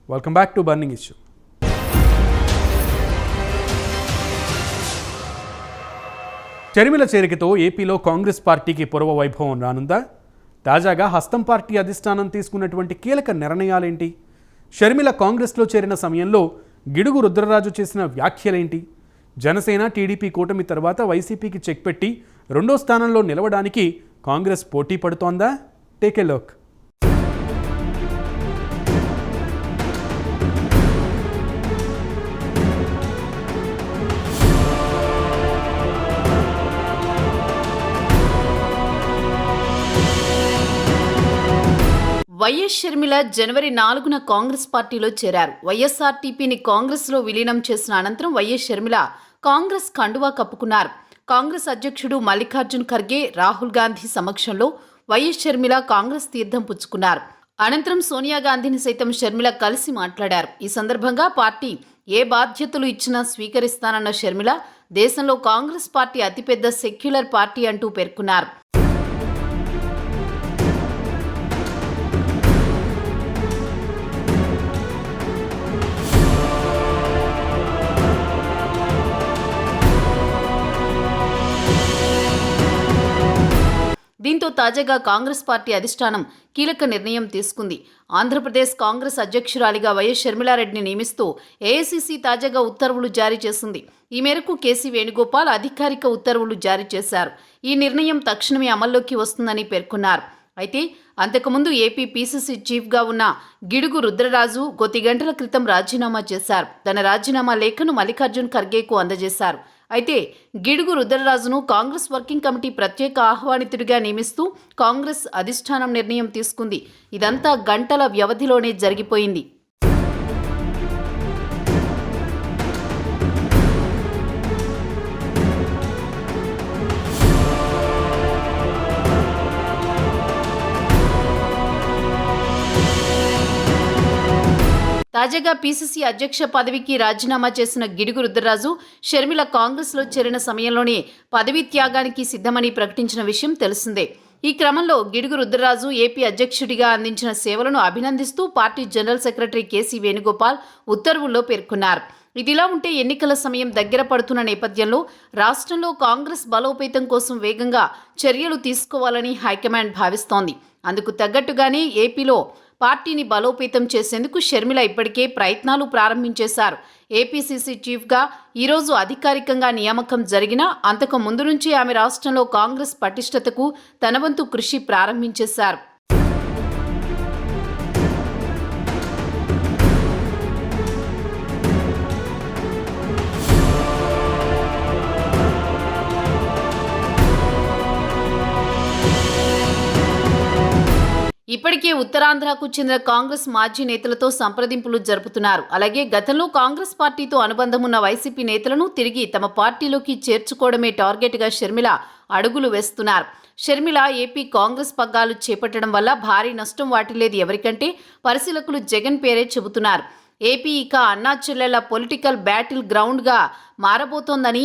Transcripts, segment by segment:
Welcome back to burning issue. Sharmila చేరికతో ఏపీలో కాంగ్రెస్ పార్టీకి పూర్వ వైభవం రానుందా? తాజాగా హస్తం పార్టీ అధిష్టానం తీసుకున్నటువంటి కీలక నిర్ణయాలేంటి? షర్మిల కాంగ్రెస్లో చేరిన సమయంలో గిడుగు రుద్రరాజు చేసిన వ్యాఖ్యలేంటి? జనసేన టీడీపీ కూటమి తర్వాత వైసీపీకి చెక్ పెట్టి రెండో స్థానంలో నిలవడానికి కాంగ్రెస్ పోటీ పడుతోందా? Take a look. YS Sharmila జనవరి 4న కాంగ్రెస్ పార్టీలో చేరారు. వైఎస్ఆర్టీపీని కాంగ్రెస్లో విలీనం చేసిన అనంతరం వైఎస్ షర్మిల కాంగ్రెస్ కండువా కప్పుకున్నారు. కాంగ్రెస్ అధ్యక్షుడు మల్లికార్జున్ ఖర్గే, రాహుల్ గాంధీ సమక్షంలో వైఎస్ షర్మిల కాంగ్రెస్ తీర్థం పుచ్చుకున్నారు. అనంతరం సోనియా గాంధీని సైతం షర్మిల కలిసి మాట్లాడారు. ఈ సందర్భంగా పార్టీ ఏ బాధ్యతలు ఇచ్చినా స్వీకరిస్తానన్న షర్మిల దేశంలో కాంగ్రెస్ పార్టీ అతిపెద్ద సెక్యులర్ పార్టీ అంటూ పేర్కొన్నారు. దీంతో తాజాగా కాంగ్రెస్ పార్టీ అధిష్టానం కీలక నిర్ణయం తీసుకుంది. ఆంధ్రప్రదేశ్ కాంగ్రెస్ అధ్యక్షురాలిగా వైఎస్ షర్మిలారెడ్డిని నియమిస్తూ ఏఐసీసీ తాజాగా ఉత్తర్వులు జారీ చేసింది. ఈ మేరకు కేసీ వేణుగోపాల్ అధికారిక ఉత్తర్వులు జారీ చేశారు. ఈ నిర్ణయం తక్షణమే అమల్లోకి వస్తుందని పేర్కొన్నారు. అయితే అంతకుముందు ఏపీ పీసీసీ చీఫ్గా ఉన్న గిడుగు రుద్రరాజు కొద్ది గంటల క్రితం రాజీనామా చేశారు. తన రాజీనామా లేఖను మల్లికార్జున్ ఖర్గేకు అందజేశారు. అయితే గిడుగు రుద్రరాజును కాంగ్రెస్ వర్కింగ్ కమిటీ ప్రత్యేక ఆహ్వానితుడిగా నియమిస్తూ కాంగ్రెస్ అధిష్టానం నిర్ణయం తీసుకుంది. ఇదంతా గంటల వ్యవధిలోనే జరిగిపోయింది. తాజాగా పీసీసీ అధ్యక్ష పదవికి రాజీనామా చేసిన గిడుగు రుద్రరాజు షర్మిల కాంగ్రెస్లో చేరిన సమయంలోనే పదవీ త్యాగానికి సిద్ధమని ప్రకటించిన విషయం తెలిసిందే. ఈ క్రమంలో గిడుగు రుద్రరాజు ఏపీ అధ్యక్షుడిగా అందించిన సేవలను అభినందిస్తూ party general secretary KC Venugopal ఉత్తర్వుల్లో పేర్కొన్నారు. ఇదిలా ఉంటే ఎన్నికల సమయం దగ్గర పడుతున్న నేపథ్యంలో రాష్ట్రంలో కాంగ్రెస్ బలోపేతం కోసం వేగంగా చర్యలు తీసుకోవాలని హైకమాండ్ భావిస్తోంది. అందుకు తగ్గట్టుగానే ఏపీలో పార్టీని బలోపేతం చేసేందుకు షర్మిల ఇప్పటికే ప్రయత్నాలు ప్రారంభించేశారు. ఏపీసీసీ చీఫ్గా ఈరోజు అధికారికంగా నియామకం జరిగినా అంతకు ముందు నుంచి ఆమె రాష్ట్రంలో కాంగ్రెస్ పటిష్టతకు తన వంతు కృషి ప్రారంభించేశారు. ఇప్పటికే ఉత్తరాంధ్రకు చెందిన కాంగ్రెస్ మాజీ నేతలతో సంప్రదింపులు జరుపుతున్నారు. అలాగే గతంలో కాంగ్రెస్ పార్టీతో అనుబంధం ఉన్న వైసీపీ నేతలను తిరిగి తమ పార్టీలోకి చేర్చుకోవడమే టార్గెట్గా షర్మిల అడుగులు వేస్తున్నారు. షర్మిల ఏపీ కాంగ్రెస్ పగ్గాలు చేపట్టడం వల్ల భారీ నష్టం వాటిల్లేది ఎవరికంటే పరిశీలకులు జగన్ పేరే చెబుతున్నారు. ఏపీ ఇక అన్నా చెల్లెళ్ల పొలిటికల్ బ్యాటిల్ గ్రౌండ్గా మారబోతోందని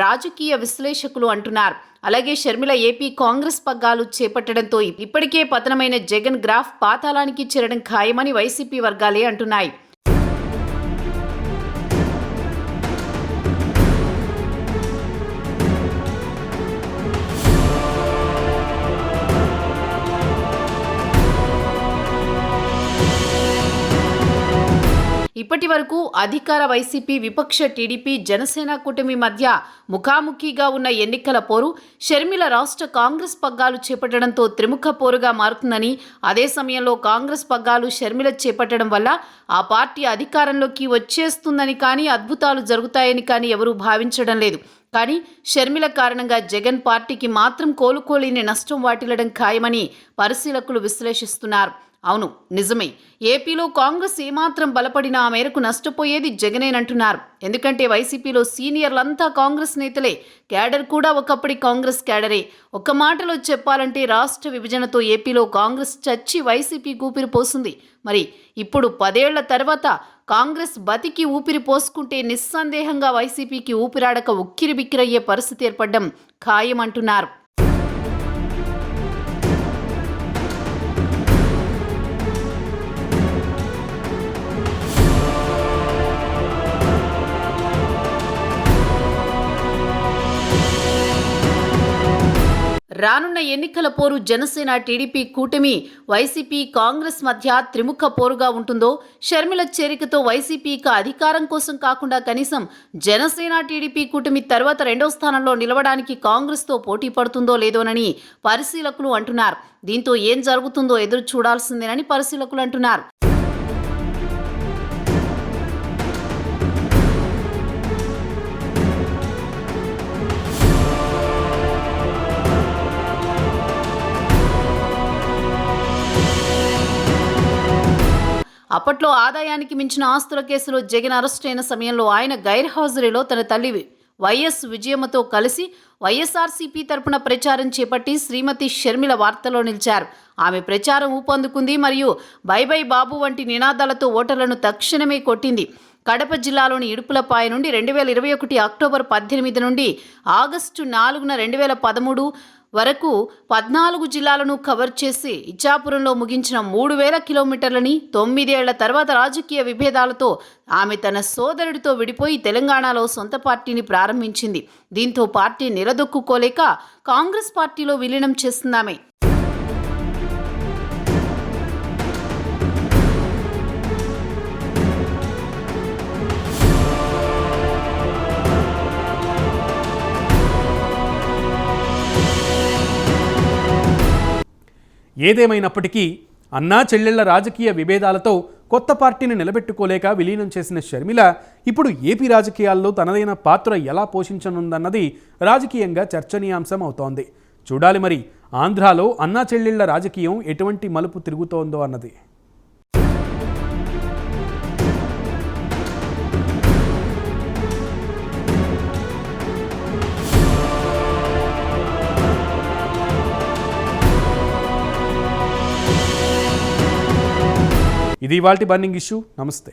రాజకీయ విశ్లేషకులు అంటున్నారు. అలాగే షర్మిల ఏపీ కాంగ్రెస్ పగ్గాలు చేపట్టడంతో ఇప్పటికే పతనమైన జగన్ గ్రాఫ్ పాతాళానికి చేరడం ఖాయమని వైసీపీ వర్గాలే అంటున్నాయి. ఇప్పటి వరకు అధికార వైసీపీ, విపక్ష టీడీపీ, జనసేన కూటమి మధ్య ముఖాముఖిగా ఉన్న ఎన్నికల పోరు షర్మిల రాష్ట్ర కాంగ్రెస్ పగ్గాలు చేపట్టడంతో త్రిముఖ పోరుగా మారుతుందని, అదే సమయంలో కాంగ్రెస్ పగ్గాలు షర్మిల చేపట్టడం వల్ల ఆ పార్టీ అధికారంలోకి వచ్చేస్తుందని కానీ అద్భుతాలు జరుగుతాయని కానీ ఎవరూ భావించడం లేదు. కానీ షర్మిల కారణంగా జగన్ పార్టీకి మాత్రం కోలుకోలేని నష్టం వాటిల్లడం ఖాయమని పరిశీలకులు విశ్లేషిస్తున్నారు. అవును, నిజమే. ఏపీలో కాంగ్రెస్ ఏమాత్రం బలపడినా ఆ మేరకు నష్టపోయేది జగనేనంటున్నారు. ఎందుకంటే వైసీపీలో సీనియర్లంతా కాంగ్రెస్ నేతలే, క్యాడర్ కూడా ఒకప్పటి కాంగ్రెస్ క్యాడరే. ఒక్క మాటలో చెప్పాలంటే రాష్ట్ర విభజనతో ఏపీలో కాంగ్రెస్ చచ్చి వైసీపీ ఊపిరి పోసింది. మరి ఇప్పుడు 10 ఏళ్ల తర్వాత కాంగ్రెస్ బతికి ఊపిరి పోసుకుంటే నిస్సందేహంగా వైసీపీకి ఊపిరాడక ఉక్కిరిబిక్కిరయ్యే పరిస్థితి ఏర్పడడం ఖాయమంటున్నారు. రానున్న ఎన్నికల పోరు జనసేన టీడీపీ కూటమి వైసీపీ కాంగ్రెస్ మధ్య త్రిముఖ పోరుగా ఉంటుందో, షర్మిల చేరికతో వైసీపీకి అధికారం కోసం కాకుండా కనీసం జనసేన టీడీపీ కూటమి తర్వాత రెండో స్థానంలో నిలవడానికి కాంగ్రెస్తో పోటీ పడుతుందో లేదోనని పరిశీలకులు అంటున్నారు. దీంతో ఏం జరుగుతుందో ఎదురు చూడాల్సిందేనని పరిశీలకులు అంటున్నారు. అప్పట్లో ఆదాయానికి మించిన ఆస్తుల కేసులో జగన్ అరెస్ట్ అయిన సమయంలో ఆయన గైర్హాజరీలో తన తల్లి వైఎస్ విజయమ్మతో కలిసి వైఎస్ఆర్సీపీ తరపున ప్రచారం చేపట్టి శ్రీమతి షర్మిల వార్తలో నిలిచారు. ఆమె ప్రచారం ఊపందుకుంది మరియు బై బై బాబు వంటి నినాదాలతో ఓటర్లను తక్షణమే కొట్టింది. కడప జిల్లాలోని ఇడుపులపాయ నుండి 2021 అక్టోబర్ 18 నుండి ఆగస్టు 4న 2013 వరకు 14 జిల్లాలను కవర్ చేసి ఇచ్చాపురంలో ముగించిన 3000 కిలోమీటర్లని 9 ఏళ్ల తర్వాత రాజకీయ విభేదాలతో ఆమె తన సోదరుడితో విడిపోయి తెలంగాణలో సొంత పార్టీని ప్రారంభించింది. దీంతో పార్టీ నిలదొక్కుకోలేక కాంగ్రెస్ పార్టీలో విలీనం చేసిందామె. ఏదేమైనప్పటికీ అన్నా చెల్లెళ్ల రాజకీయ విభేదాలతో కొత్త పార్టీని నిలబెట్టుకోలేక విలీనం చేసిన షర్మిల ఇప్పుడు ఏపీ రాజకీయాల్లో తనదైన పాత్ర ఎలా పోషించనుందన్నది రాజకీయంగా చర్చనీయాంశం అవుతోంది. చూడాలి మరి ఆంధ్రాలో అన్నా చెల్లెళ్ల రాజకీయం ఎటువంటి మలుపు తిరుగుతోందో అన్నది. ఇది ఇవాల్టి బర్నింగ్ ఇష్యూ. నమస్తే.